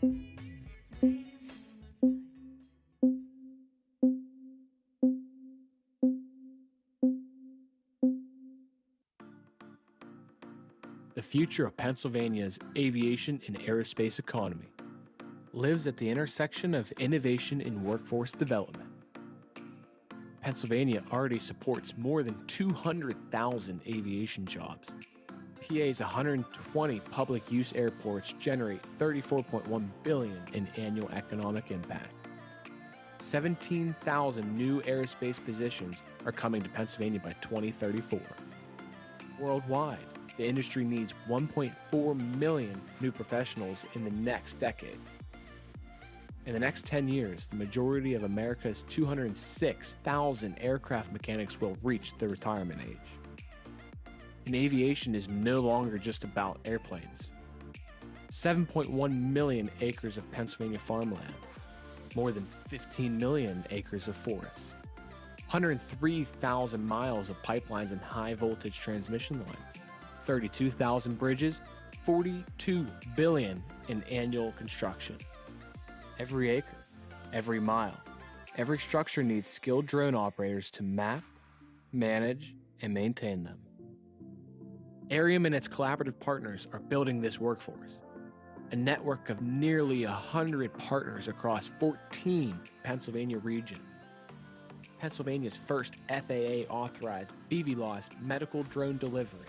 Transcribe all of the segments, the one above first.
The future of Pennsylvania's aviation and aerospace economy lives at the intersection of innovation and workforce development. Pennsylvania already supports more than 200,000 aviation jobs. PA's 120 public use airports generate $34.1 billion in annual economic impact. 17,000 new aerospace positions are coming to Pennsylvania by 2034. Worldwide, the industry needs 1.4 million new professionals in the next decade. In the next 10 years, the majority of America's 206,000 aircraft mechanics will reach the retirement age. And aviation is no longer just about airplanes. 7.1 million acres of Pennsylvania farmland, more than 15 million acres of forest, 103,000 miles of pipelines and high-voltage transmission lines, 32,000 bridges, $42 billion in annual construction. Every acre, every mile, every structure needs skilled drone operators to map, manage, and maintain them. Aerium and its collaborative partners are building this workforce, a network of nearly 100 partners across 14 Pennsylvania regions. Pennsylvania's first FAA-authorized BVLOS medical drone delivery.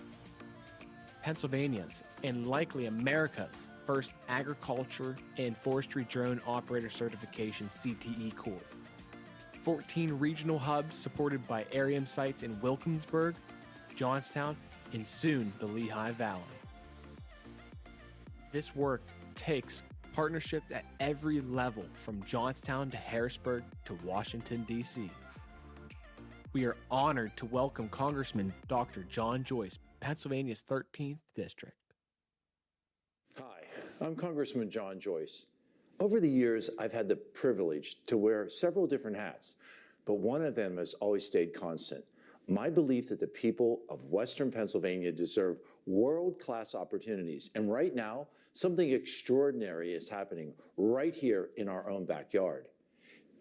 Pennsylvania's, and likely America's, first agriculture and forestry drone operator certification CTE Corps. 14 regional hubs supported by Aerium sites in Wilkinsburg, Johnstown, and soon the Lehigh Valley. This work takes partnership at every level, from Johnstown to Harrisburg to Washington, D.C. We are honored to welcome Congressman Dr. John Joyce, Pennsylvania's 13th District. Hi, I'm Congressman John Joyce. Over the years, I've had the privilege to wear several different hats, but one of them has always stayed constant. My belief that the people of Western Pennsylvania deserve world-class opportunities, and right now, something extraordinary is happening right here in our own backyard.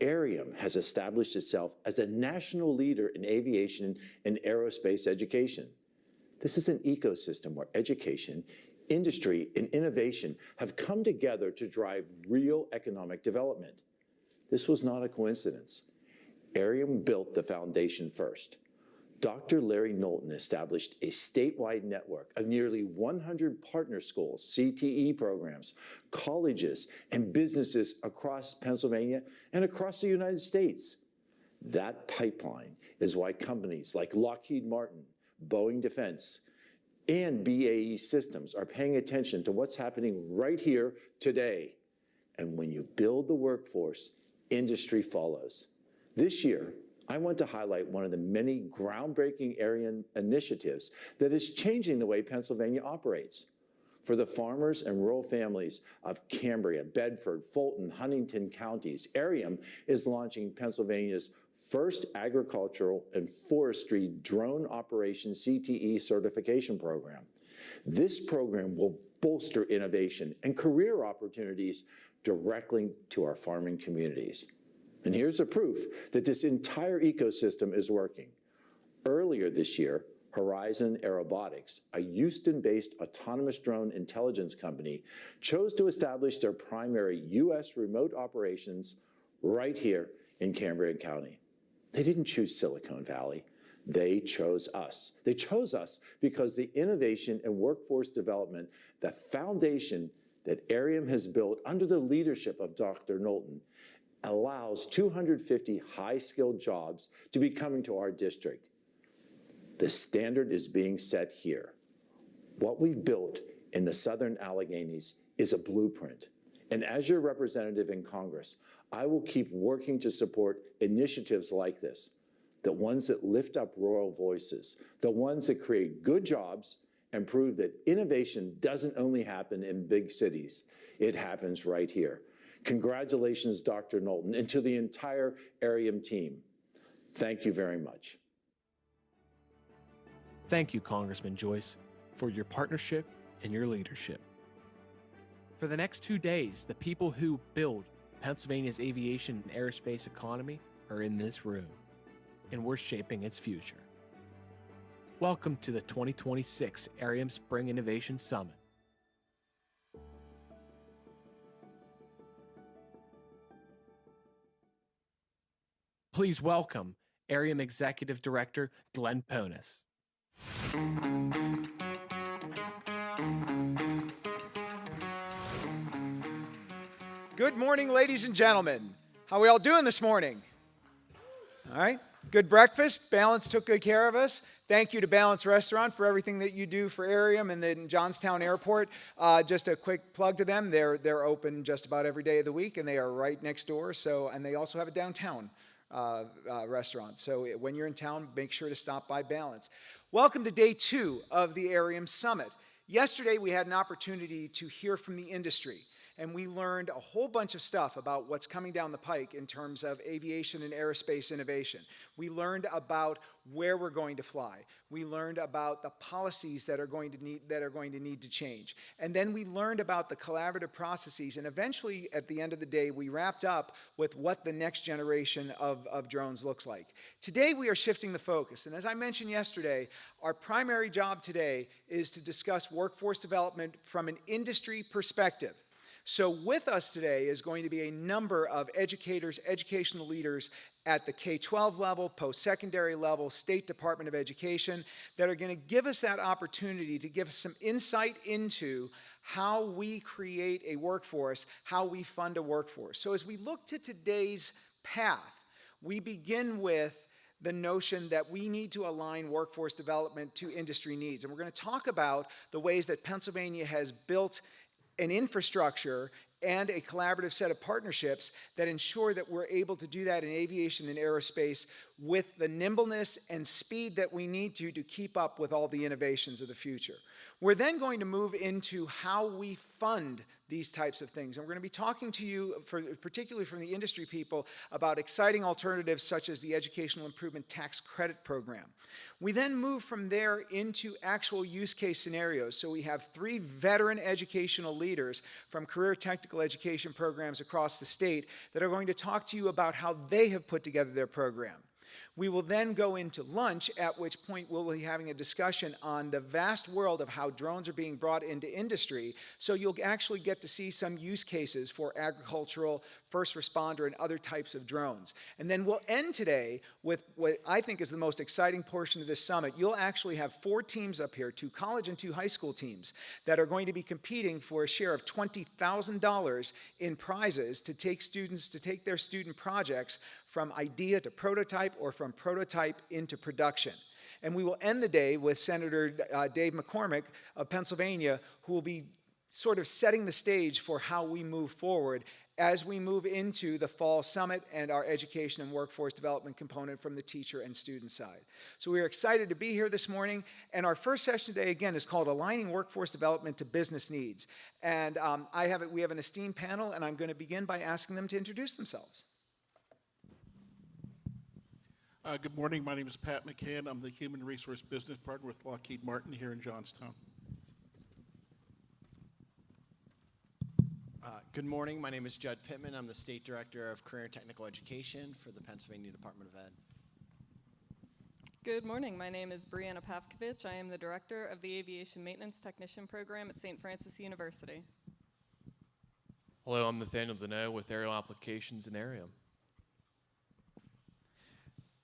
Aerium has established itself as a national leader in aviation and aerospace education. This is an ecosystem where education, industry, and innovation have come together to drive real economic development. This was not a coincidence. Aerium built the foundation first. Dr. Larry Knowlton established a statewide network of nearly 100 partner schools, CTE programs, colleges, and businesses across Pennsylvania and across the United States. That pipeline is why companies like Lockheed Martin, Boeing Defense, and BAE Systems are paying attention to what's happening right here today. And when you build the workforce, industry follows. This year, I want to highlight one of the many groundbreaking Aerium initiatives that is changing the way Pennsylvania operates. For the farmers and rural families of Cambria, Bedford, Fulton, Huntington counties, Aerium is launching Pennsylvania's first agricultural and forestry drone operation CTE certification program. This program will bolster innovation and career opportunities directly to our farming communities. And here's a proof that this entire ecosystem is working. Earlier this year, Horizon Aerobotics, a Houston-based autonomous drone intelligence company, chose to establish their primary U.S. remote operations right here in Cambria County. They didn't choose Silicon Valley. They chose us. They chose us because the innovation and workforce development, the foundation that Aerium has built under the leadership of Dr. Knowlton, allows 250 high-skilled jobs to be coming to our district. The standard is being set here. What we've built in the Southern Alleghenies is a blueprint. And as your representative in Congress, I will keep working to support initiatives like this, the ones that lift up rural voices, the ones that create good jobs and prove that innovation doesn't only happen in big cities, it happens right here. Congratulations, Dr. Knowlton, and to the entire Aerium team. Thank you very much. Thank you, Congressman Joyce, for your partnership and your leadership. For the next 2 days, the people who build Pennsylvania's aviation and aerospace economy are in this room, and we're shaping its future. Welcome to the 2026 Aerium Spring Innovation Summit. Please welcome Aerium Executive Director Glenn Ponis. Good morning, ladies and gentlemen. How are we all doing this morning? All right. Good breakfast. Balance took good care of us. Thank you to Balance Restaurant for everything that you do for Aerium and then Johnstown Airport. Just a quick plug to them. They're open just about every day of the week, and they are right next door. And they also have a downtown restaurant. So when you're in town, make sure to stop by Balance. Welcome to day 2 of the Aerium Summit. Yesterday, we had an opportunity to hear from the industry. And we learned a whole bunch of stuff about what's coming down the pike in terms of aviation and aerospace innovation. We learned about where we're going to fly. We learned about the policies that are going to need to change. And then we learned about the collaborative processes. And eventually, at the end of the day, we wrapped up with what the next generation of drones looks like. Today, we are shifting the focus. And as I mentioned yesterday, our primary job today is to discuss workforce development from an industry perspective. So with us today is going to be a number of educators, educational leaders at the K-12 level, post-secondary level, State Department of Education, that are going to give us that opportunity to give us some insight into how we create a workforce, how we fund a workforce. So as we look to today's path, we begin with the notion that we need to align workforce development to industry needs. And we're going to talk about the ways that Pennsylvania has built an infrastructure and a collaborative set of partnerships that ensure that we're able to do that in aviation and aerospace with the nimbleness and speed that we need to keep up with all the innovations of the future. We're then going to move into how we fund these types of things. And we're going to be talking to you, particularly from the industry people, about exciting alternatives such as the Educational Improvement Tax Credit Program. We then move from there into actual use case scenarios. So we have 3 veteran educational leaders from career technical education programs across the state that are going to talk to you about how they have put together their program. We will then go into lunch, at which point we'll be having a discussion on the vast world of how drones are being brought into industry, so you'll actually get to see some use cases for agricultural, first responder, and other types of drones. And then we'll end today with what I think is the most exciting portion of this summit. You'll actually have 4 teams up here, 2 college and 2 high school teams, that are going to be competing for a share of $20,000 in prizes to take students to take their student projects from idea to prototype or from prototype into production. And we will end the day with Senator Dave McCormick of Pennsylvania, who will be sort of setting the stage for how we move forward as we move into the fall summit and our education and workforce development component from the teacher and student side. So we are excited to be here this morning. And our first session today, again, is called Aligning Workforce Development to Business Needs. And we have an esteemed panel, and I'm going to begin by asking them to introduce themselves. Good morning. My name is Pat McCann. I'm the Human Resource Business Partner with Lockheed Martin here in Johnstown. Good morning. My name is Judd Pittman. I'm the State Director of Career and Technical Education for the Pennsylvania Department of Ed. Good morning. My name is Brianna Pavkovich. I am the Director of the Aviation Maintenance Technician Program at St. Francis University. Hello, I'm Nathaniel Deneau with Aerial Applications in Aerium.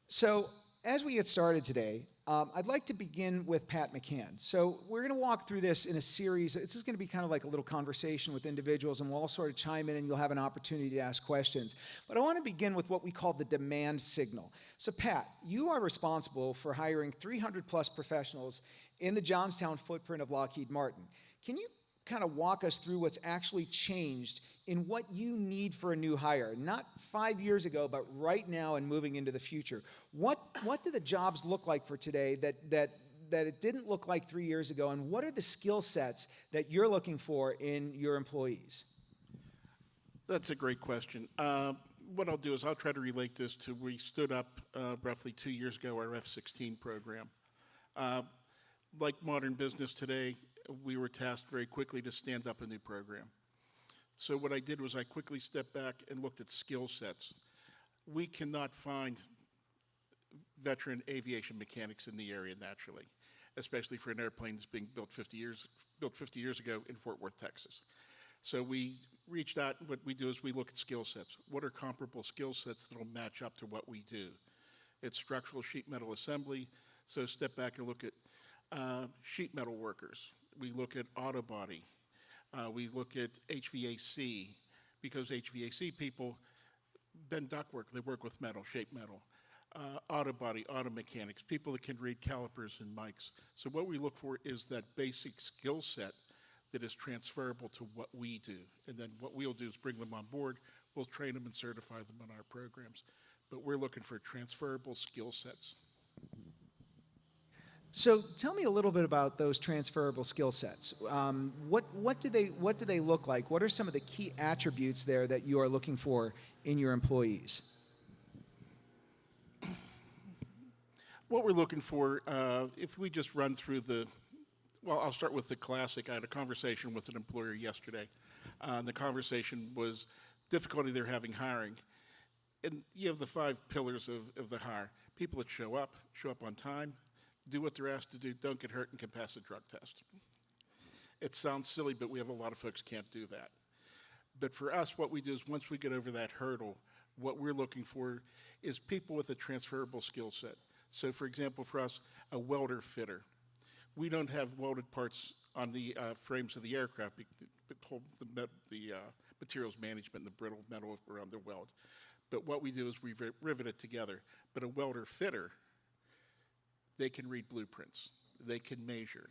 So as we get started today, I'd like to begin with Pat McCann. So we're going to walk through this in a series. This is going to be kind of like a little conversation with individuals, and we'll all sort of chime in, and you'll have an opportunity to ask questions. But I want to begin with what we call the demand signal. So Pat, you are responsible for hiring 300-plus professionals in the Johnstown footprint of Lockheed Martin. Can you kind of walk us through what's actually changed in what you need for a new hire, not 5 years ago, but right now and moving into the future? What do the jobs look like for today that it didn't look like 3 years ago, and what are the skill sets that you're looking for in your employees? That's a great question. What I'll do is I'll try to relate this to we stood up roughly 2 years ago our F-16 program. Like modern business today, we were tasked very quickly to stand up a new program. So what I did was I quickly stepped back and looked at skill sets. We cannot find veteran aviation mechanics in the area naturally, especially for an airplane that's being built 50 years ago in Fort Worth, Texas. So we reached out, and what we do is we look at skill sets. What are comparable skill sets that will match up to what we do? It's structural sheet metal assembly, so step back and look at sheet metal workers. We look at auto body. We look at HVAC, because HVAC people bend ductwork, they work with metal, shape metal. Auto body, auto mechanics, people that can read calipers and mics. So what we look for is that basic skill set that is transferable to what we do. And then what we'll do is bring them on board, we'll train them and certify them on our programs. But we're looking for transferable skill sets. So tell me a little bit about those transferable skill sets. What do they look like? What are some of the key attributes there that you are looking for in your employees? What we're looking for, if we just run through well, I'll start with the classic. I had a conversation with an employer yesterday. The conversation was difficulty they're having hiring. And you have the 5 pillars of the hire. People that show up on time, do what they're asked to do, don't get hurt, and can pass a drug test. It sounds silly, but we have a lot of folks can't do that. But for us, what we do is once we get over that hurdle, what we're looking for is people with a transferable skill set. So for example, for us, a welder fitter. We don't have welded parts on the frames of the aircraft, the materials management and the brittle metal around the weld. But what we do is we rivet it together. But a welder fitter, they can read blueprints, they can measure,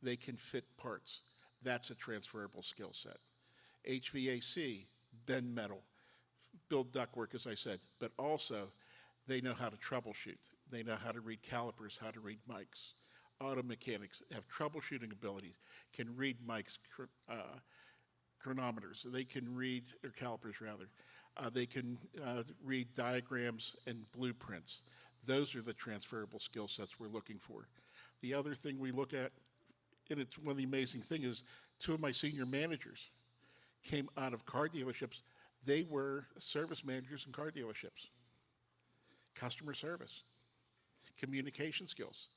they can fit parts. That's a transferable skill set. HVAC, bend metal, build ductwork, as I said, but also they know how to troubleshoot. They know how to read calipers, how to read mics. Auto mechanics have troubleshooting abilities, can read mics, chronometers. They can read, or calipers rather. They can read diagrams and blueprints. Those are the transferable skill sets we're looking for. The other thing we look at, and it's one of the amazing things, is 2 of my senior managers came out of car dealerships. They were service managers in car dealerships. Customer service, communication skills.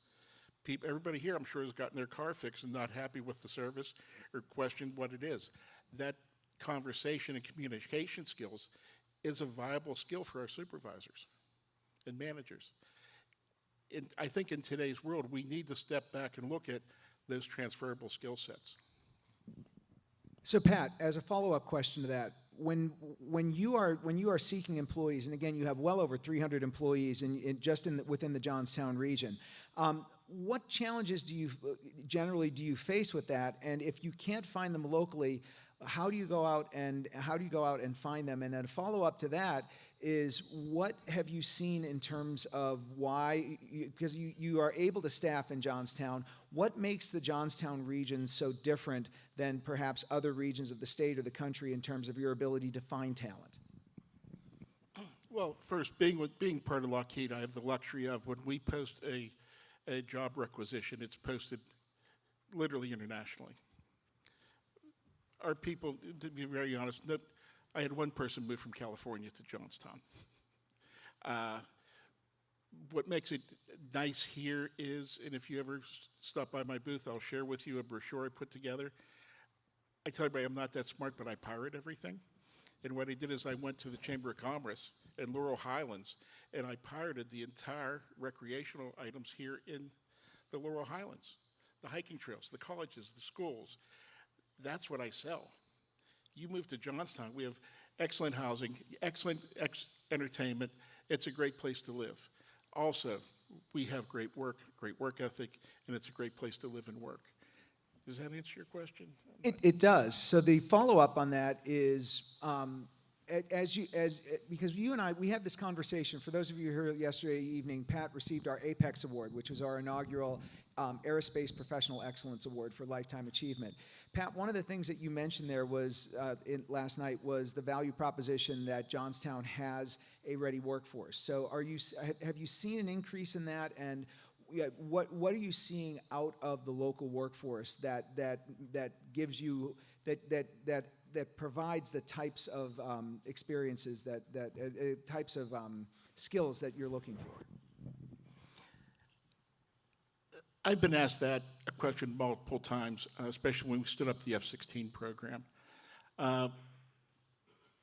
Everybody here, I'm sure, has gotten their car fixed and not happy with the service or questioned what it is. That conversation and communication skills is a viable skill for our supervisors and managers. I think in today's world, we need to step back and look at those transferable skill sets. So Pat, as a follow-up question to that, when you are seeking employees, and again, you have well over 300 employees within the Johnstown region, what challenges do you generally face with that? And if you can't find them locally, how do you go out and find them? And then a follow-up to that is, what have you seen in terms of why, because you are able to staff in Johnstown, what makes the Johnstown region so different than perhaps other regions of the state or the country in terms of your ability to find talent? Well, first, being part of Lockheed, I have the luxury of, when we post a job requisition, it's posted literally internationally. Our people, to be very honest, I had one person move from California to Johnstown. What makes it nice here is, and if you ever stop by my booth, I'll share with you a brochure I put together. I tell everybody I'm not that smart, but I pirate everything. And what I did is I went to the Chamber of Commerce in Laurel Highlands, and I pirated the entire recreational items here in the Laurel Highlands. The hiking trails, the colleges, the schools. That's what I sell. You move to Johnstown, we have excellent housing, excellent entertainment. It's a great place to live. Also, we have great work ethic, and it's a great place to live and work. Does that answer your question? It does. So the follow-up on that is, because you and I, we had this conversation. For those of you who were here yesterday evening, Pat received our Apex Award, which was our inaugural Aerospace Professional Excellence Award for Lifetime Achievement. Pat, one of the things that you mentioned there was, last night, was the value proposition that Johnstown has a ready workforce. So have you seen an increase in that, and what are you seeing out of the local workforce that gives you that provides the types of experiences types of skills that you're looking for? I've been asked that a question multiple times, especially when we stood up the F-16 program. And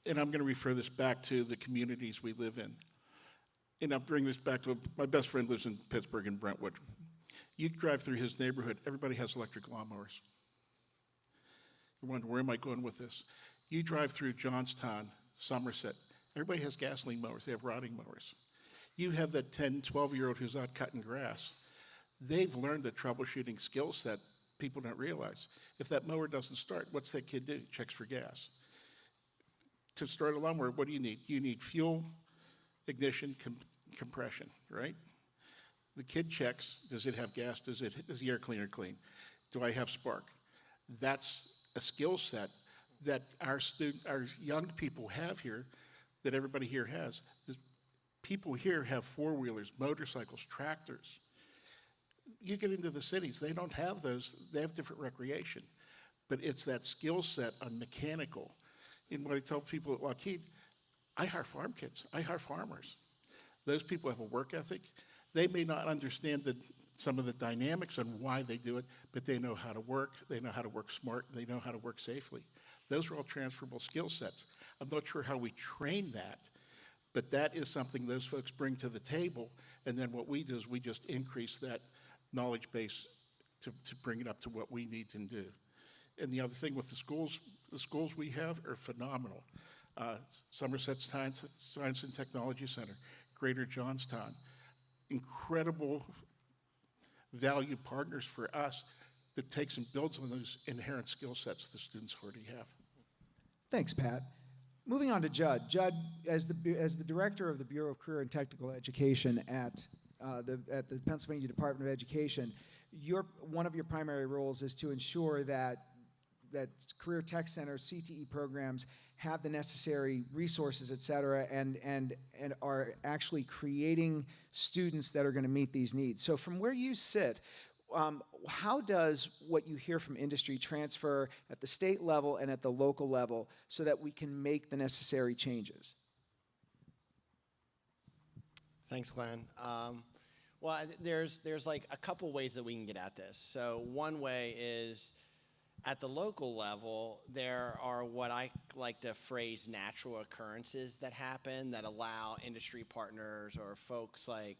I'm going to refer this back to the communities we live in. And I'll bring this back to my best friend lives in Pittsburgh and Brentwood. You drive through his neighborhood, everybody has electric lawnmowers. You wonder, where am I going with this? You drive through Johnstown, Somerset, everybody has gasoline mowers, they have rotting mowers. You have that 10, 12-year-old who's out cutting grass. They've learned a troubleshooting skill set people don't realize. If that mower doesn't start, what's that kid do? Checks for gas. To start a lawnmower, what do you need? You need fuel, ignition, compression, right? The kid checks, does it have gas? Is the air cleaner clean? Do I have spark? That's a skill set that our young people have here, that everybody here has. The people here have four-wheelers, motorcycles, tractors. You get into the cities, they don't have those, they have different recreation. But it's that skill set on mechanical. And what I tell people at Lockheed, I hire farm kids, I hire farmers. Those people have a work ethic. They may not understand some of the dynamics on why they do it, but they know how to work, they know how to work smart, they know how to work safely. Those are all transferable skill sets. I'm not sure how we train that, but that is something those folks bring to the table, and then what we do is we just increase that knowledge base to bring it up to what we need to do. And the other thing with the schools we have are phenomenal. Somerset Science and Technology Center, Greater Johnstown, incredible valued partners for us that takes and builds on those inherent skill sets the students already have. Thanks, Pat. Moving on to Judd. Judd, as the director of the Bureau of Career and Technical Education at the Pennsylvania Department of Education, one of your primary roles is to ensure that Career Tech Center, CTE programs have the necessary resources, et cetera, and are actually creating students that are going to meet these needs. So from where you sit, how does what you hear from industry transfer at the state level and at the local level so that we can make the necessary changes? Thanks, Glenn. Well, there's like a couple ways that we can get at this. So one way is at the local level, there are what I like to phrase natural occurrences that happen that allow industry partners or folks like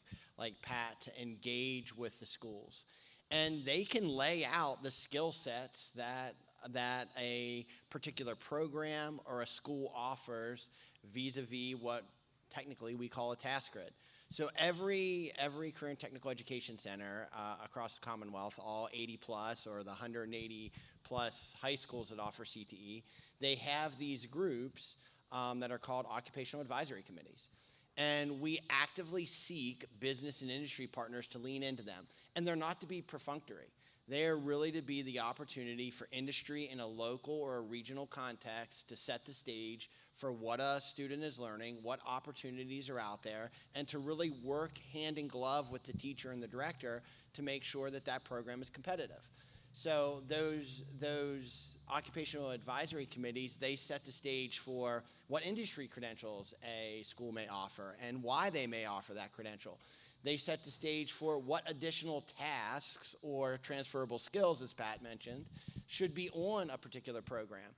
Pat to engage with the schools. And they can lay out the skill sets that a particular program or a school offers vis-a-vis what technically we call a task grid. So every career and technical education center across the Commonwealth, all 80 plus or the 180 plus high schools that offer CTE, they have these groups that are called occupational advisory committees. And we actively seek business and industry partners to lean into them. And they're not to be perfunctory. They are really to be the opportunity for industry in a local or a regional context to set the stage for what a student is learning, what opportunities are out there, and to really work hand in glove with the teacher and the director to make sure that that program is competitive. So those occupational advisory committees, they set the stage for what industry credentials a school may offer and why they may offer that credential. They set the stage for what additional tasks or transferable skills, as Pat mentioned, should be on a particular program.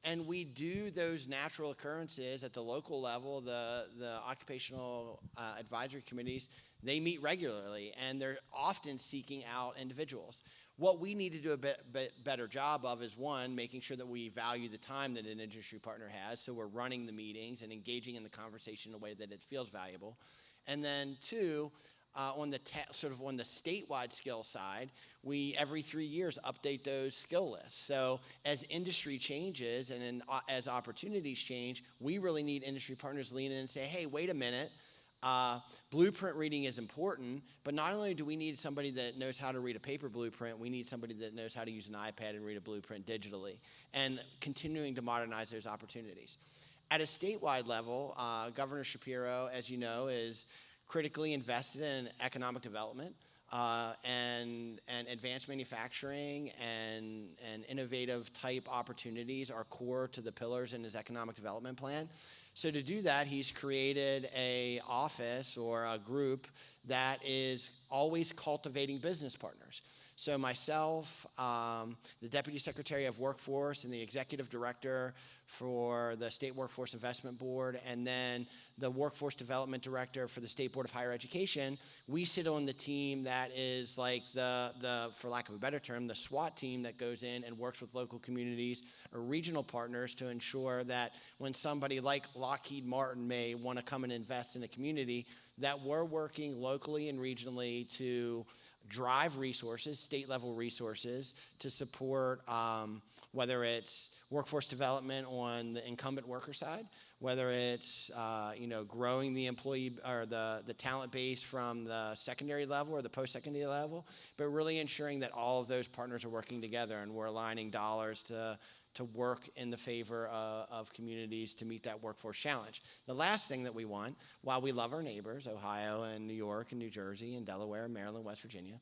And we do those natural occurrences at the local level. The occupational advisory committees, they meet regularly, and they're often seeking out individuals. What we need to do a bit better job of is, one, making sure that we value the time that an industry partner has, so we're running the meetings and engaging in the conversation in a way that it feels valuable. And then two, on the statewide skill side, we every 3 years update those skill lists. So as industry changes and as opportunities change, we really need industry partners to lean in and say, hey, wait a minute. Blueprint reading is important, but not only do we need somebody that knows how to read a paper blueprint, we need somebody that knows how to use an iPad and read a blueprint digitally, and continuing to modernize those opportunities. At a statewide level, Governor Shapiro, as you know, is critically invested in economic development. and advanced manufacturing and innovative type opportunities are core to the pillars in his economic development plan. So to do that, he's created a office or a group that is always cultivating business partners. So myself, the Deputy Secretary of Workforce and the Executive Director for the State Workforce Investment Board, and then the Workforce Development Director for the State Board of Higher Education, we sit on the team that is like the for lack of a better term, the SWAT team that goes in and works with local communities or regional partners to ensure that when somebody like Lockheed Martin may want to come and invest in a community, that we're working locally and regionally to drive resources, state-level resources, to support whether it's workforce development on the incumbent worker side, whether it's growing the employee or the talent base from the secondary level or the post-secondary level, but really ensuring that all of those partners are working together and we're aligning dollars to work in the favor of communities to meet that workforce challenge. The last thing that we want, while we love our neighbors, Ohio and New York and New Jersey and Delaware, Maryland, West Virginia,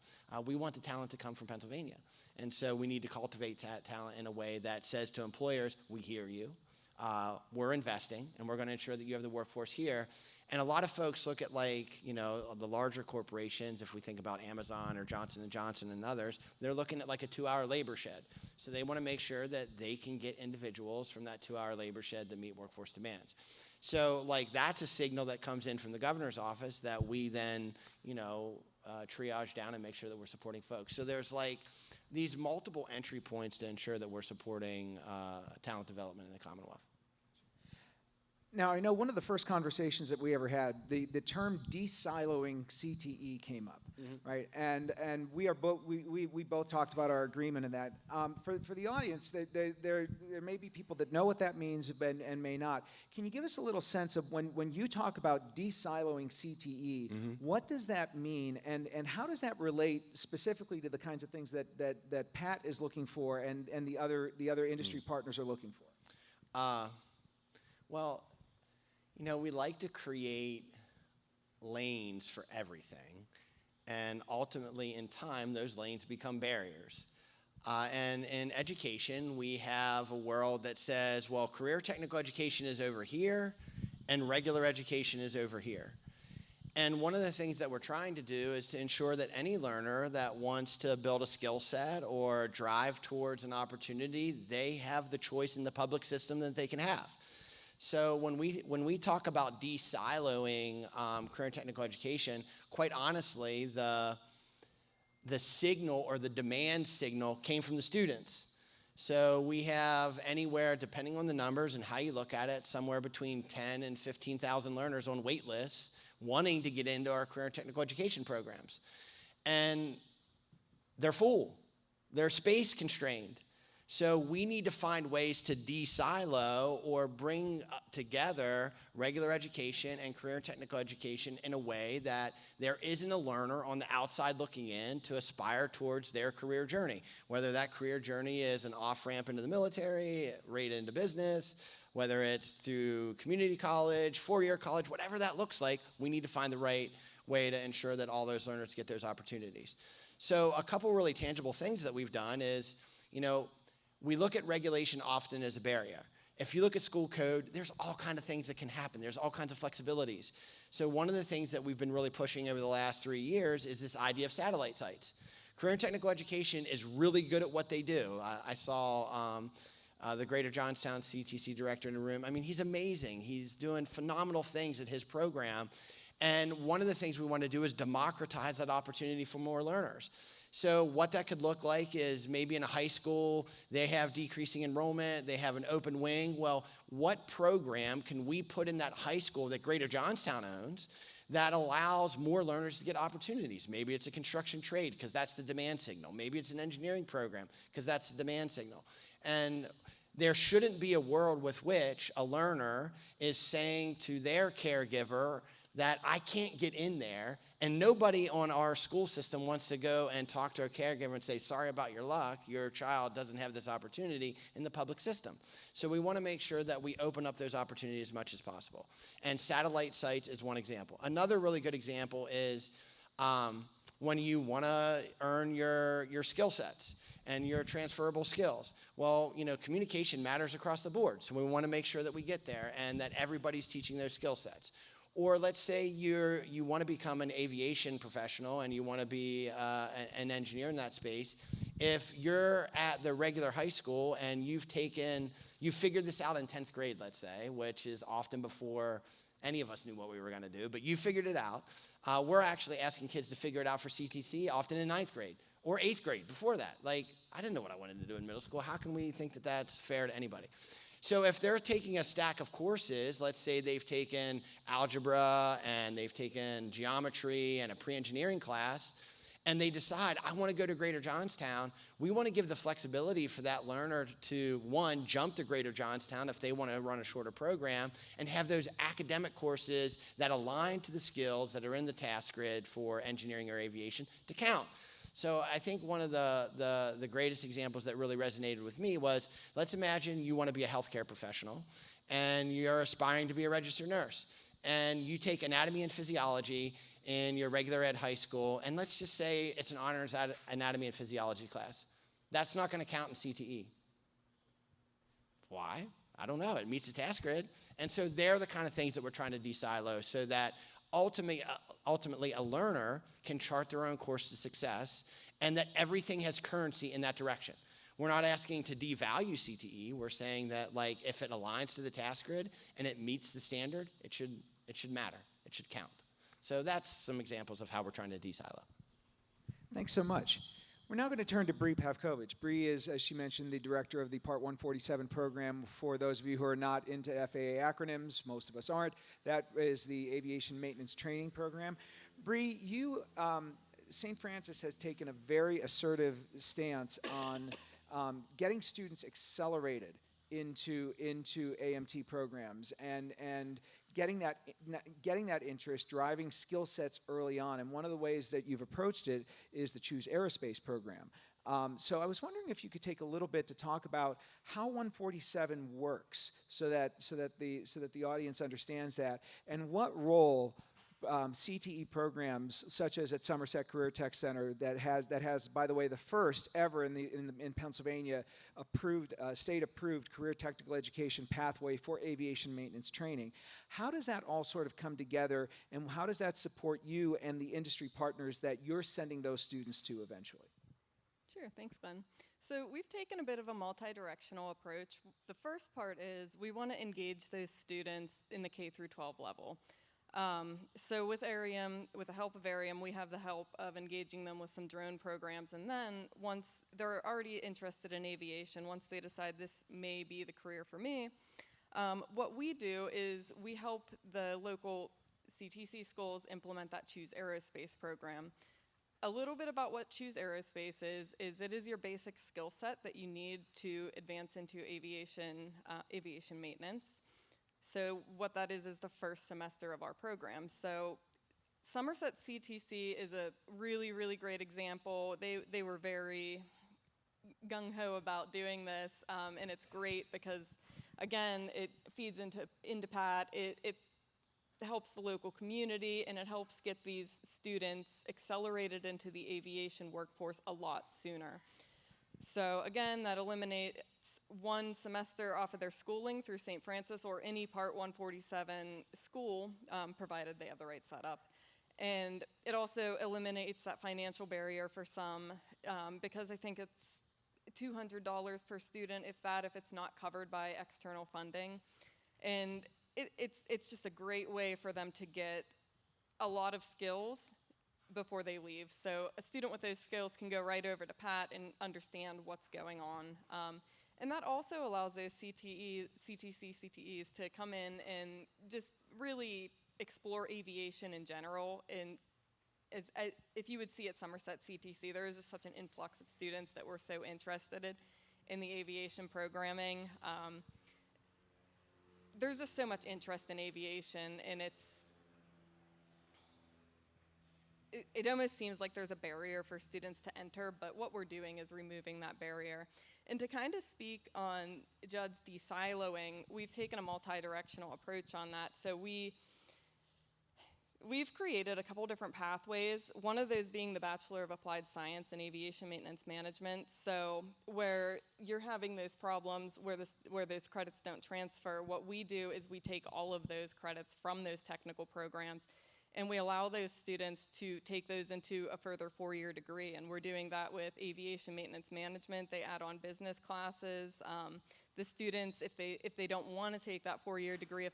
we want the talent to come from Pennsylvania. And so we need to cultivate that talent in a way that says to employers, we hear you, we're investing, and we're going to ensure that you have the workforce here. And a lot of folks look at the larger corporations, if we think about Amazon or Johnson & Johnson and others, they're looking at like a 2-hour labor shed. So they want to make sure that they can get individuals from that 2-hour labor shed that meet workforce demands. So that's a signal that comes in from the governor's office that we then, triage down and make sure that we're supporting folks. So there's these multiple entry points to ensure that we're supporting talent development in the Commonwealth. Now, I know one of the first conversations that we ever had, the term de-siloing CTE came up, right? And we both talked about our agreement in that. For the audience, there may be people that know what that means and may not. Can you give us a little sense of when you talk about de-siloing CTE, what does that mean, and how does that relate specifically to the kinds of things that Pat is looking for and the other industry partners are looking for? Well, we like to create lanes for everything, and ultimately in time, those lanes become barriers. And in education, we have a world that says, well, career technical education is over here, and regular education is over here. And one of the things that we're trying to do is to ensure that any learner that wants to build a skill set or drive towards an opportunity, they have the choice in the public system that they can have. So when we talk about de-siloing career and technical education, quite honestly, the signal or the demand signal came from the students. So we have anywhere, depending on the numbers and how you look at it, somewhere between 10 and 15,000 learners on wait lists wanting to get into our career and technical education programs. And they're full. They're space constrained. So we need to find ways to de-silo or bring together regular education and career and technical education in a way that there isn't a learner on the outside looking in to aspire towards their career journey, whether that career journey is an off-ramp into the military, right into business, whether it's through community college, four-year college, whatever that looks like, we need to find the right way to ensure that all those learners get those opportunities. So a couple really tangible things that we've done is, we look at regulation often as a barrier. If you look at school code, there's all kinds of things that can happen. There's all kinds of flexibilities. So one of the things that we've been really pushing over the last 3 years is this idea of satellite sites. Career and technical education is really good at what they do. I saw the Greater Johnstown CTC director in the room. I mean, he's amazing. He's doing phenomenal things at his program. And one of the things we want to do is democratize that opportunity for more learners. So what that could look like is maybe in a high school, they have decreasing enrollment, they have an open wing. Well, what program can we put in that high school that Greater Johnstown owns that allows more learners to get opportunities? Maybe it's a construction trade because that's the demand signal. Maybe it's an engineering program because that's the demand signal. And there shouldn't be a world with which a learner is saying to their caregiver that I can't get in there, and nobody on our school system wants to go and talk to a caregiver and say, sorry about your luck, your child doesn't have this opportunity in the public system. So we want to make sure that we open up those opportunities as much as possible. And satellite sites is one example. Another really good example is when you want to earn your skill sets and your transferable skills. Well, communication matters across the board, so we want to make sure that we get there and that everybody's teaching those skill sets. Or let's say you want to become an aviation professional and you want to be an engineer in that space. If you're at the regular high school and you figured this out in 10th grade, let's say, which is often before any of us knew what we were going to do, but you figured it out. We're actually asking kids to figure it out for CTC often in 9th grade or 8th grade before that. Like, I didn't know what I wanted to do in middle school. How can we think that that's fair to anybody? So if they're taking a stack of courses, let's say they've taken algebra and they've taken geometry and a pre-engineering class, and they decide, I want to go to Greater Johnstown, we want to give the flexibility for that learner to, one, jump to Greater Johnstown if they want to run a shorter program, and have those academic courses that align to the skills that are in the task grid for engineering or aviation to count. So I think one of the greatest examples that really resonated with me was, let's imagine you want to be a healthcare professional and you're aspiring to be a registered nurse. And you take anatomy and physiology in your regular ed high school, and let's just say it's an honors anatomy and physiology class. That's not going to count in CTE. Why? I don't know. It meets the task grid. And so they're the kind of things that we're trying to de-silo so that ultimately a learner can chart their own course to success, and that everything has currency in that direction. We're not asking to devalue CTE. We're saying that, like, if it aligns to the task grid and it meets the standard, it should matter. It should count. So that's some examples of how we're trying to de-silo. Thanks so much. We're now going to turn to Bree Pavkovich. Bree is, as she mentioned, the director of the Part 147 program. For those of you who are not into FAA acronyms, most of us aren't, that is the Aviation Maintenance Training Program. Bree, St. Francis has taken a very assertive stance on getting students accelerated into AMT programs and getting that interest, driving skill sets early on. And one of the ways that you've approached it is the Choose Aerospace program. So I was wondering if you could take a little bit to talk about how 147 works, so that the audience understands that, and what role CTE programs such as at Somerset Career Tech Center that has, by the way, the first ever in Pennsylvania approved state approved career technical education pathway for aviation maintenance training. How does that all sort of come together, and how does that support you and the industry partners that you're sending those students to eventually? Sure, thanks, Ben. So we've taken a bit of a multi-directional approach. The first part is we want to engage those students in the K through 12 level. So with Aerium, with the help of Aerium, we have the help of engaging them with some drone programs, and then once they're already interested in aviation, once they decide this may be the career for me, what we do is we help the local CTC schools implement that Choose Aerospace program. A little bit about what Choose Aerospace is it is your basic skill set that you need to advance into aviation maintenance. So what that is the first semester of our program. So Somerset CTC is a really, really great example. They were very gung-ho about doing this, and it's great because, again, it feeds into PAT. It helps the local community, and it helps get these students accelerated into the aviation workforce a lot sooner. So again, that eliminates one semester off of their schooling through St. Francis or any Part 147 school, provided they have the right setup. And it also eliminates that financial barrier for some, because I think it's $200 per student, if it's not covered by external funding. And it's just a great way for them to get a lot of skills before they leave. So a student with those skills can go right over to PAT and understand what's going on. And that also allows those CTCs to come in and just really explore aviation in general. And if you would see at Somerset CTC, there is just such an influx of students that were so interested in the aviation programming. There's just so much interest in aviation, and it almost seems like there's a barrier for students to enter, but what we're doing is removing that barrier. And to kind of speak on Judd's de-siloing, we've taken a multi-directional approach on that. So We've created a couple different pathways, one of those being the Bachelor of Applied Science in Aviation Maintenance Management. So where you're having those problems where those credits don't transfer, what we do is we take all of those credits from those technical programs and we allow those students to take those into a further 4-year degree. And we're doing that with Aviation Maintenance Management. They add on business classes. The students, if they don't want to take that 4-year degree,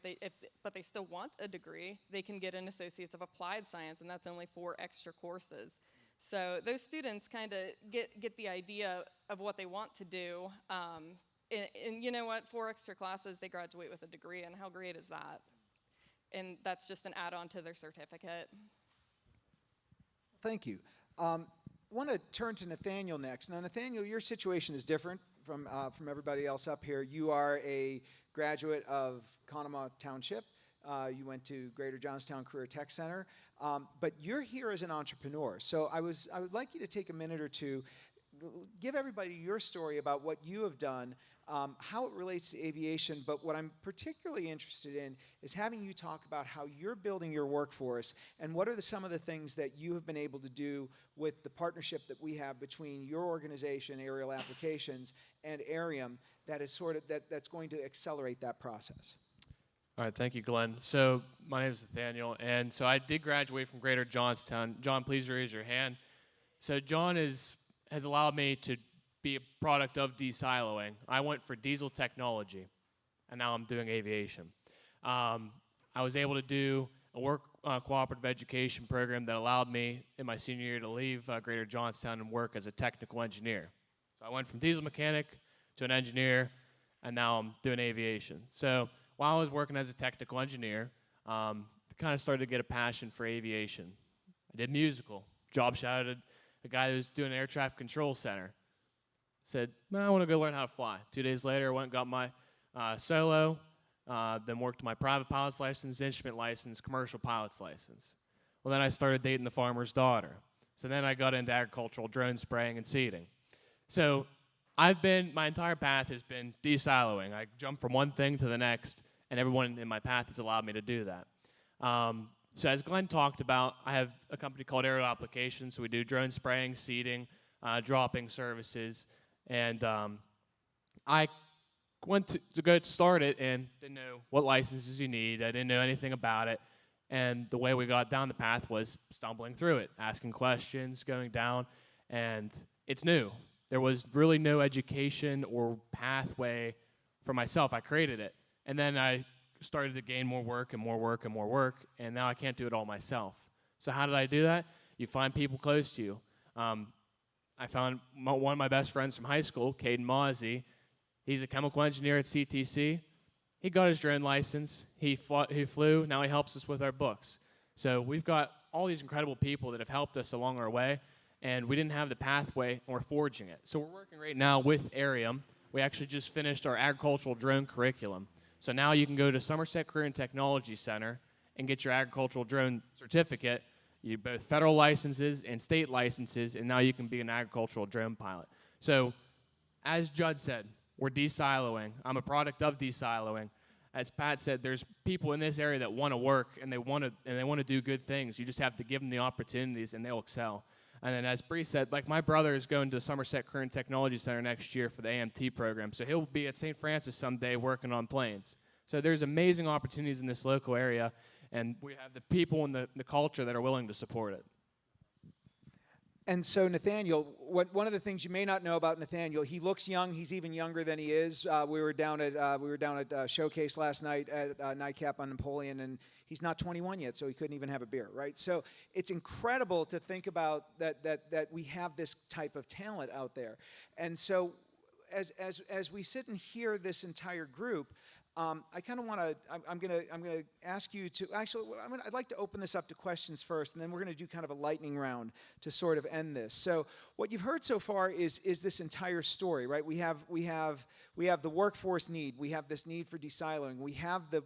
but they still want a degree, they can get an Associates of Applied Science, and that's only 4 extra courses. So those students kind of get the idea of what they want to do, and you know what, 4 extra classes, they graduate with a degree, and how great is that? And that's just an add-on to their certificate. Thank you. I want to turn to Nathaniel next. Now, Nathaniel, your situation is different from everybody else up here. You are a graduate of Conemaugh Township. You went to Greater Johnstown Career Tech Center, but you're here as an entrepreneur. So I would like you to take a minute or two, give everybody your story about what you have done, how it relates to aviation, but what I'm particularly interested in is having you talk about how you're building your workforce and what are some of the things that you have been able to do with the partnership that we have between your organization, Aerial Applications, and Aerium that is that's going to accelerate that process. All right, thank you, Glenn. So my name is Nathaniel, and so I did graduate from Greater Johnstown. John, please raise your hand. So John has allowed me to be a product of de-siloing. I went for diesel technology, and now I'm doing aviation. I was able to do a work cooperative education program that allowed me in my senior year to leave Greater Johnstown and work as a technical engineer. So I went from diesel mechanic to an engineer, and now I'm doing aviation. So while I was working as a technical engineer, kind of started to get a passion for aviation. I did musical, job shouted a guy who was doing an air traffic control center. Said, I want to go learn how to fly. 2 days later, I went and got my solo, then worked my private pilot's license, instrument license, commercial pilot's license. Well, then I started dating the farmer's daughter. So then I got into agricultural drone spraying and seeding. So my entire path has been de-siloing. I jump from one thing to the next, and everyone in my path has allowed me to do that. So as Glenn talked about, I have a company called Aerial Applications. So we do drone spraying, seeding, dropping services. And I went to go start it and didn't know what licenses you need. I didn't know anything about it. And the way we got down the path was stumbling through it, asking questions, going down. And it's new. There was really no education or pathway for myself. I created it. And then I started to gain more work and more work and more work. And now I can't do it all myself. So how did I do that? You find people close to you. I found one of my best friends from high school, Caden Mozzie. He's a chemical engineer at CTC. He got his drone license. He flew. Now he helps us with our books. So we've got all these incredible people that have helped us along our way, and we didn't have the pathway, and we're forging it. So we're working right now with Aerium. We actually just finished our agricultural drone curriculum. So now you can go to Somerset Career and Technology Center and get your agricultural drone certificate. You both federal licenses and state licenses, and now you can be an agricultural drone pilot. So, as Judd said, we're de-siloing. I'm a product of de-siloing. As Pat said, there's people in this area that want to work and they want to do good things. You just have to give them the opportunities, and they'll excel. And then, as Bree said, like my brother is going to Somerset Career and Technology Center next year for the AMT program, so he'll be at St. Francis someday working on planes. So there's amazing opportunities in this local area. And we have the people and the culture that are willing to support it. And so, Nathaniel, one of the things you may not know about Nathaniel, he looks young. He's even younger than he is. We were down at Showcase last night at Nightcap on Napoleon, and he's not 21 yet, so he couldn't even have a beer, right? So it's incredible to think about that we have this type of talent out there. And so, as we sit and hear this entire group, I kind of want to. I'm gonna ask you to actually. I'd like to open this up to questions first, and then we're going to do kind of a lightning round to sort of end this. So what you've heard so far is this entire story, right? We have the workforce need. We have this need for de-siloing. We have the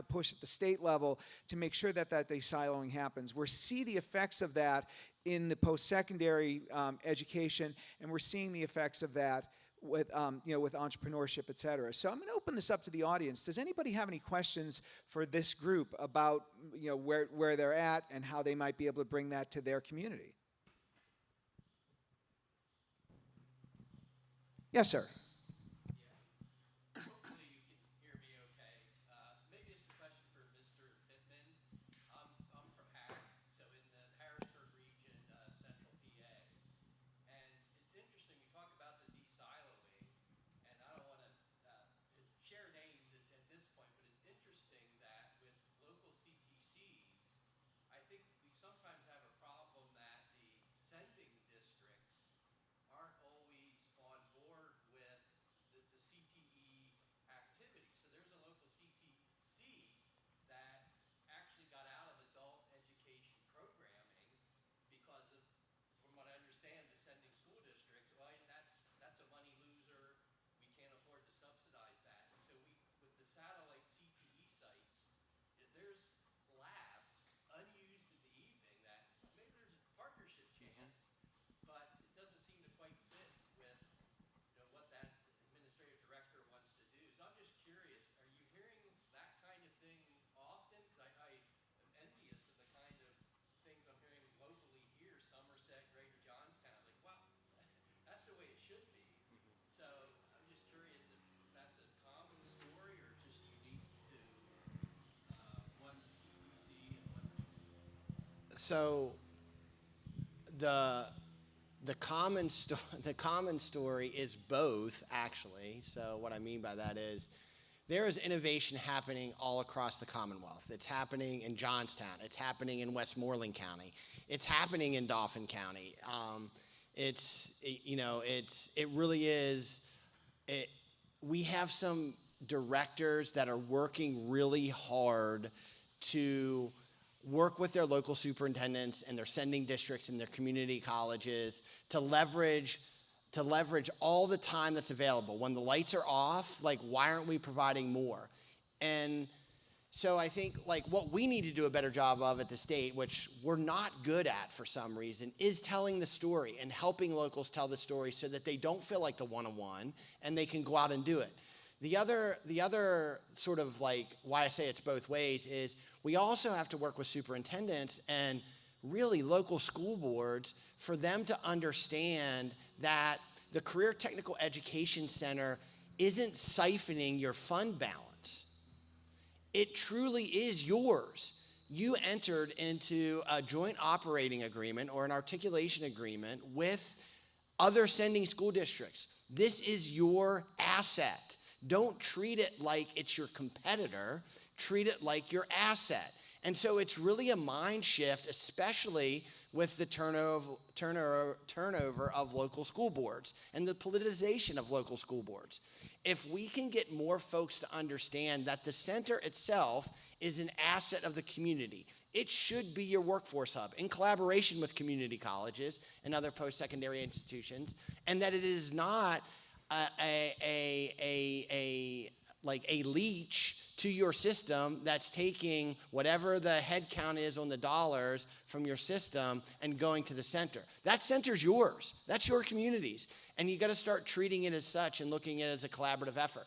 push at the state level to make sure that de-siloing happens. We see the effects of that in the post-secondary education, and we're seeing the effects of that with with entrepreneurship, et cetera. So I'm going to open this up to the audience. Does anybody have any questions for this group about where they're at and how they might be able to bring that to their community? Yes, sir. So the the common story is both, actually. So what I mean by that is there is innovation happening all across the Commonwealth. It's happening in Johnstown. It's happening in Westmoreland County. It's happening in Dauphin County. It really is. We have some directors that are working really hard to work with their local superintendents and their sending districts and their community colleges to leverage all the time that's available. When the lights are off, like, why aren't we providing more? And so I think, like, what we need to do a better job of at the state, which we're not good at for some reason, is telling the story and helping locals tell the story so that they don't feel like the one-on-one and they can go out and do it. The other sort of, like, why I say it's both ways is we also have to work with superintendents and really local school boards for them to understand that the Career Technical Education Center isn't siphoning your fund balance. It truly is yours. You entered into a joint operating agreement or an articulation agreement with other sending school districts. This is your asset. Don't treat it like it's your competitor. Treat it like your asset. And so it's really a mind shift, especially with the turnover of local school boards and the politicization of local school boards. If we can get more folks to understand that the center itself is an asset of the community, it should be your workforce hub in collaboration with community colleges and other post-secondary institutions, and that it is not a leech to your system that's taking whatever the head count is on the dollars from your system and going to the center. That center's yours. That's your community's. And you got to start treating it as such and looking at it as a collaborative effort.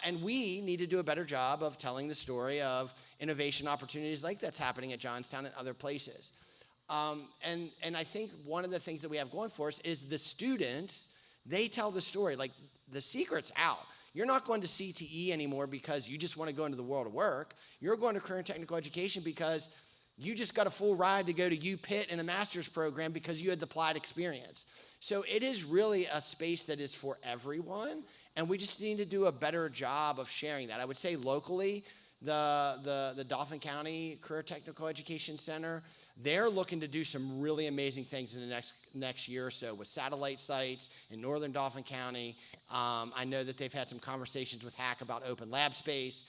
And we need to do a better job of telling the story of innovation opportunities like that's happening at Johnstown and other places. And I think one of the things that we have going for us is the students, they tell the story. Like, the secret's out. You're not going to CTE anymore because you just want to go into the world of work. You're going to career and technical education because you just got a full ride to go to UPitt in a master's program because you had the applied experience. So it is really a space that is for everyone, and we just need to do a better job of sharing that. I would say locally, the Dauphin County Career Technical Education Center, they're looking to do some really amazing things in the next year or so with satellite sites in northern Dauphin County. I know that they've had some conversations with HAC about open lab space.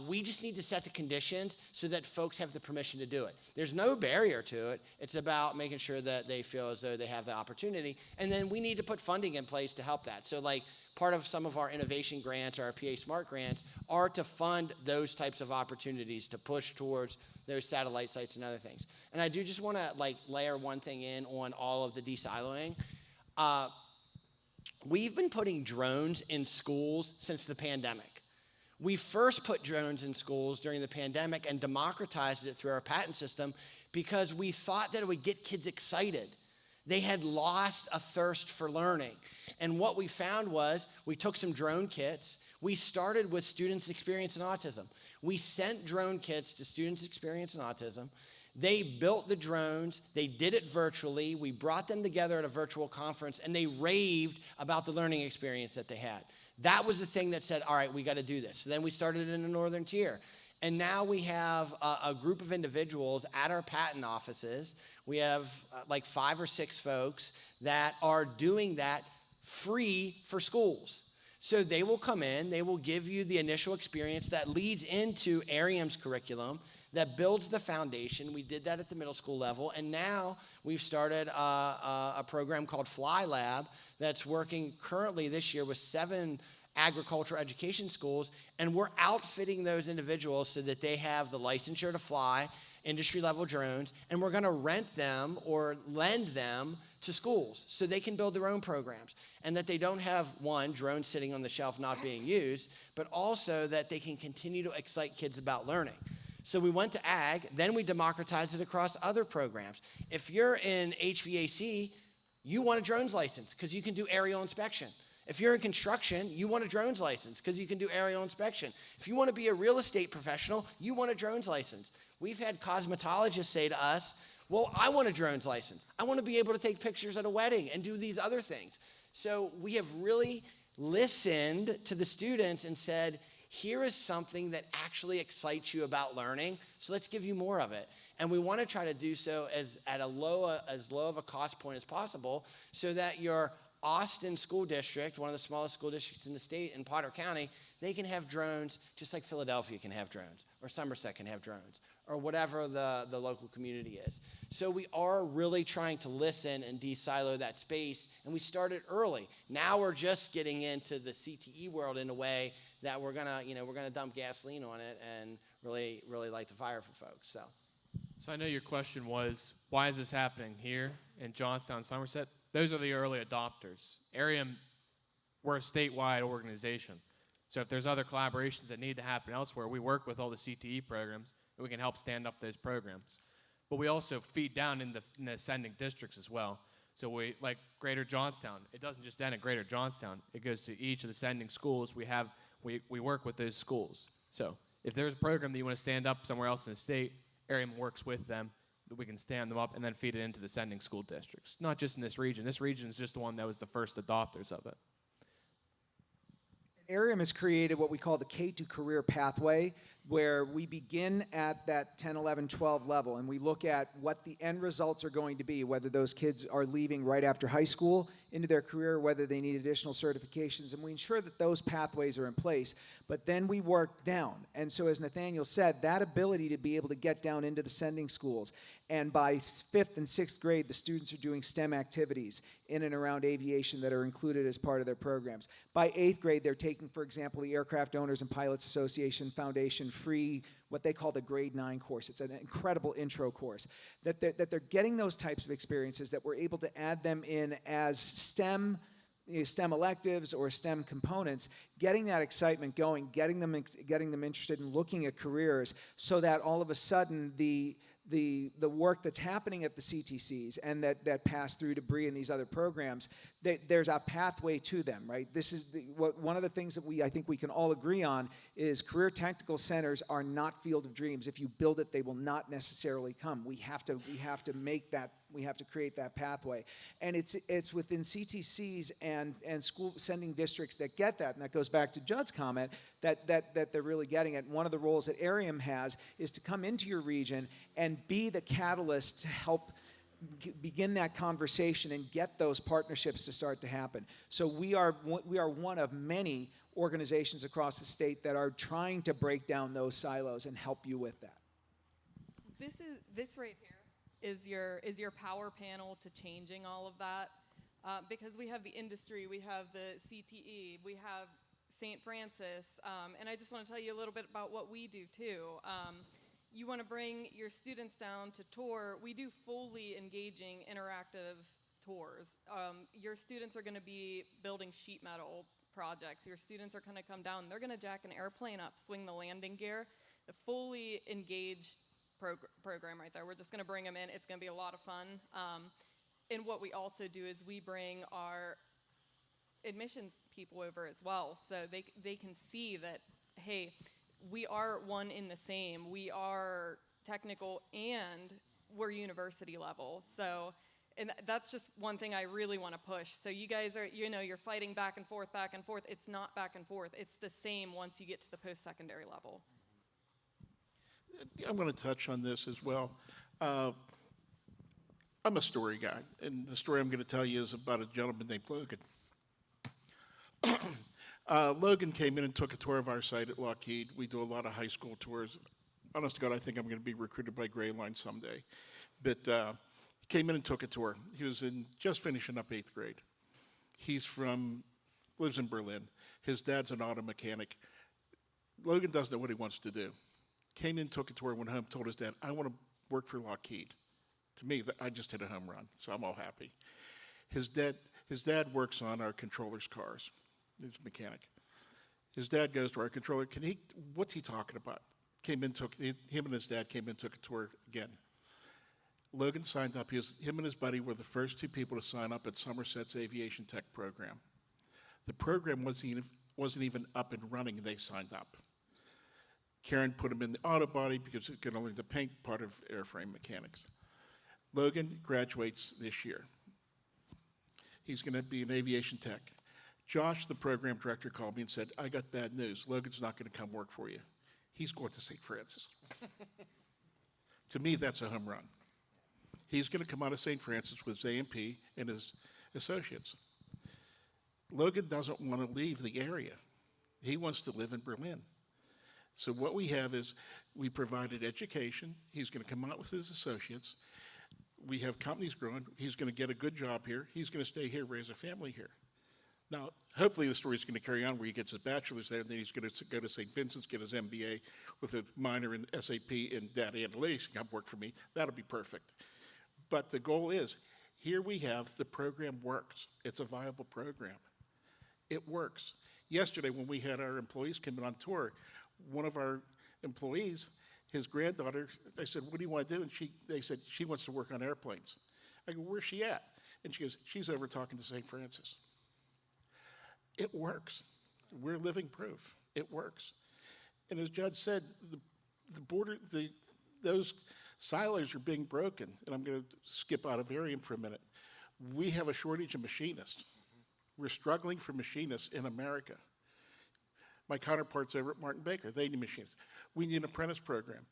We just need to set the conditions so that folks have the permission to do it. There's no barrier to it. It's about making sure that they feel as though they have the opportunity. And then we need to put funding in place to help that. So, like, part of some of our innovation grants, our PA Smart grants, are to fund those types of opportunities to push towards those satellite sites and other things. And I do just want to, like, layer one thing in on all of the de-siloing. we've been putting drones in schools since the pandemic. We first put drones in schools during the pandemic and democratized it through our patent system because we thought that it would get kids excited. They had lost a thirst for learning. And what we found was we took some drone kits. We started with students experiencing autism. We sent drone kits to students experiencing autism. They built the drones. They did it virtually. We brought them together at a virtual conference, and they raved about the learning experience that they had. That was the thing that said, all right, we got to do this. So then we started in the Northern Tier. And now we have a group of individuals at our patent offices. We have like 5 or 6 folks that are doing that free for schools. So they will come in, they will give you the initial experience that leads into Aerium's curriculum that builds the foundation. We did that at the middle school level, and now we've started a program called Fly Lab that's working currently this year with 7 agricultural education schools, and we're outfitting those individuals so that they have the licensure to fly industry-level drones, and we're going to rent them or lend them to schools so they can build their own programs, and that they don't have, one, drones sitting on the shelf not being used, but also that they can continue to excite kids about learning. So we went to ag, then we democratized it across other programs. If you're in HVAC, you want a drones license because you can do aerial inspection. If you're in construction, you want a drones license because you can do aerial inspection. If you want to be a real estate professional, you want a drones license. We've had cosmetologists say to us, well, I want a drones license. I want to be able to take pictures at a wedding and do these other things. So we have really listened to the students and said, here is something that actually excites you about learning, so let's give you more of it. And we want to try to do so as low of a cost point as possible so that your Austin School District, one of the smallest school districts in the state in Potter County, they can have drones just like Philadelphia can have drones, or Somerset can have drones, or whatever the local community is. So we are really trying to listen and de-silo that space, and we started early. Now we're just getting into the CTE world in a way that we're gonna dump gasoline on it and really light the fire for folks. So I know your question was, why is this happening here in Johnstown, Somerset? Those are the early adopters. Aerium, we're a statewide organization. So if there's other collaborations that need to happen elsewhere, we work with all the CTE programs, and we can help stand up those programs. But we also feed down in the ascending districts as well. So we, like Greater Johnstown, it doesn't just end at Greater Johnstown. It goes to each of the sending schools. We work with those schools. So if there's a program that you want to stand up somewhere else in the state, Aerium works with them, that we can stand them up and then feed it into the sending school districts. Not just in this region. This region is just the one that was the first adopters of it. Aerium has created what we call the K to career pathway, where we begin at that 10, 11, 12 level, and we look at what the end results are going to be, whether those kids are leaving right after high school into their career, whether they need additional certifications, and we ensure that those pathways are in place. But then we work down. And so as Nathaniel said, that ability to be able to get down into the sending schools, and by 5th and 6th grade, the students are doing STEM activities in and around aviation that are included as part of their programs. By 8th grade, they're taking, for example, the Aircraft Owners and Pilots Association Foundation free, what they call the grade 9 course. It's an incredible intro course. That they're getting those types of experiences, that we're able to add them in as STEM electives or STEM components, getting that excitement going, getting them interested in looking at careers, so that all of a sudden the work that's happening at the CTCs and that pass through debris in these other programs, there's a pathway to them, right? This is one of the things that I think we can all agree on is career technical centers are not field of dreams. If you build it, they will not necessarily come. We have to make that. We have to create that pathway, and it's within CTCs and school sending districts that get that, and that goes back to Judd's comment that they're really getting it. One of the roles that Aerium has is to come into your region and be the catalyst to help begin that conversation and get those partnerships to start to happen. So we are one of many organizations across the state that are trying to break down those silos and help you with that. This right here is your power panel to changing all of that, because we have the industry, we have the CTE, we have St. Francis, and I just want to tell you a little bit about what we do too. You want to bring your students down to tour, we do fully engaging interactive tours. Your students are going to be building sheet metal projects. Your students are going to come down. They're going to jack an airplane up, swing the landing gear. The fully engaged program right there. We're just going to bring them in. It's going to be a lot of fun. And what we also do is we bring our admissions people over as well, so they can see that, hey, we are one in the same. We are technical and we're university level. So, and that's just one thing I really want to push. So you guys are, you're fighting back and forth, back and forth. It's not back and forth. It's the same once you get to the post-secondary level. I'm going to touch on this as well. I'm a story guy, and the story I'm going to tell you is about a gentleman named Logan. Logan came in and took a tour of our site at Lockheed. We do a lot of high school tours. Honest to God, I think I'm going to be recruited by Gray Line someday. But he came in and took a tour. He was just finishing up 8th grade. Lives in Berlin. His dad's an auto mechanic. Logan doesn't know what he wants to do. Came in, took a tour, went home, told his dad, I want to work for Lockheed. To me, I just hit a home run, so I'm all happy. His dad works on our controller's cars. He's a mechanic. His dad goes to our controller. What's he talking about? Him and his dad came in, took a tour again. Logan signed up. Him and his buddy were the first 2 people to sign up at Somerset's Aviation Tech program. The program wasn't even up and running, and they signed up. Karen put him in the auto body because he could only the paint part of airframe mechanics. Logan graduates this year. He's going to be an aviation tech. Josh, the program director, called me and said, I got bad news. Logan's not going to come work for you. He's going to St. Francis. To me, that's a home run. He's going to come out of St. Francis with ZMP and his associates. Logan doesn't want to leave the area. He wants to live in Berlin. So what we have is we provided education. He's going to come out with his associates. We have companies growing. He's going to get a good job here. He's going to stay here, raise a family here. Now, hopefully the story's going to carry on where he gets his bachelor's there, and then he's going to go to St. Vincent's, get his MBA with a minor in SAP and data analytics, and come work for me. That'll be perfect. But the goal is, here we have the program works. It's a viable program. It works. Yesterday, when we had our employees come in on tour, one of our employees, his granddaughter, I said, what do you want to do? And they said, she wants to work on airplanes. I go, where's she at? And she goes, she's over talking to St. Francis. It works. We're living proof. It works. And as Judd said, those silos are being broken. And I'm going to skip out of Aerium for a minute. We have a shortage of machinists. We're struggling for machinists in America. My counterparts over at Martin Baker, they need machinists. We need an apprentice program.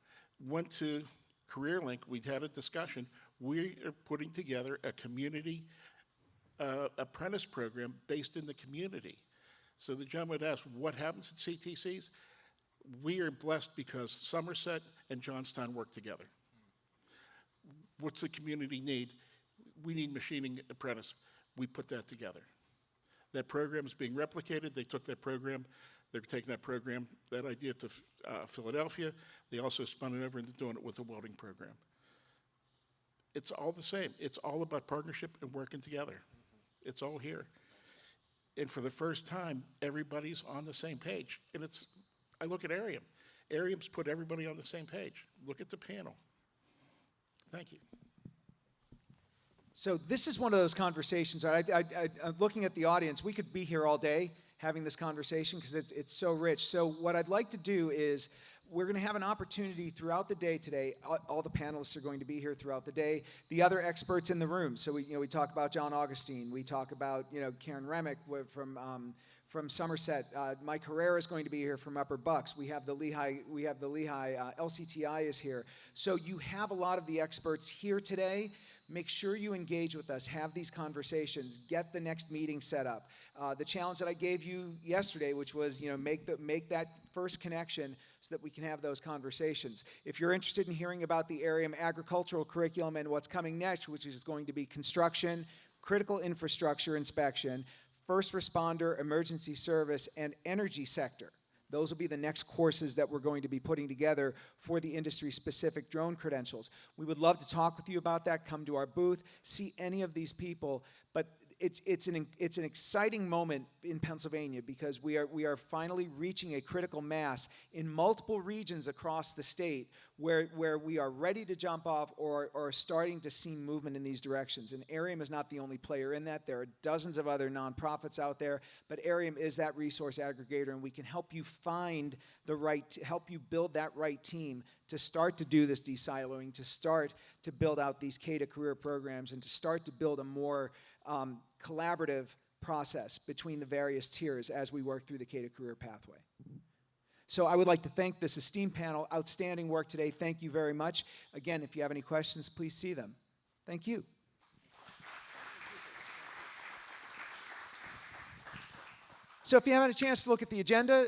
Went to CareerLink, we had a discussion. We are putting together a community apprentice program based in the community. So the gentleman asked, what happens at CTCs? We are blessed because Somerset and Johnstown work together. What's the community need? We need machining apprentice. We put that together. That program is being replicated. They took that program, they're taking that idea to Philadelphia. They also spun it over into doing it with a welding program. It's all the same. It's all about partnership and working together. It's all here. And for the first time, everybody's on the same page. And I look at Aerium. Aerium's put everybody on the same page. Look at the panel. Thank you. So this is one of those conversations. I'm looking at the audience. We could be here all day having this conversation because it's so rich. So what I'd like to do is we're going to have an opportunity throughout the day today. All the panelists are going to be here throughout the day. The other experts in the room. So we talk about John Augustine. We talk about Karen Remick from Somerset. Mike Herrera is going to be here from Upper Bucks. We have the Lehigh. LCTI is here. So you have a lot of the experts here today. Make sure you engage with us, have these conversations, get the next meeting set up. The challenge that I gave you yesterday, which was, make that first connection so that we can have those conversations. If you're interested in hearing about the Aerium agricultural curriculum and what's coming next, which is going to be construction, critical infrastructure inspection, first responder, emergency service, and energy sector. Those will be the next courses that we're going to be putting together for the industry-specific drone credentials. We would love to talk with you about that. Come to our booth, see any of these people. But it's an exciting moment in Pennsylvania because we are finally reaching a critical mass in multiple regions across the state where we are ready to jump off or are starting to see movement in these directions. And Aerium is not the only player in that. There are dozens of other nonprofits out there, but Aerium is that resource aggregator, and we can help you find help you build that right team to start to do this de-siloing, to start to build out these K-to-career programs, and to start to build a more collaborative process between the various tiers as we work through the K-to-career pathway. So I would like to thank this esteemed panel. Outstanding work today. Thank you very much. Again, if you have any questions, please see them. Thank you. So if you haven't had a chance to look at the agenda,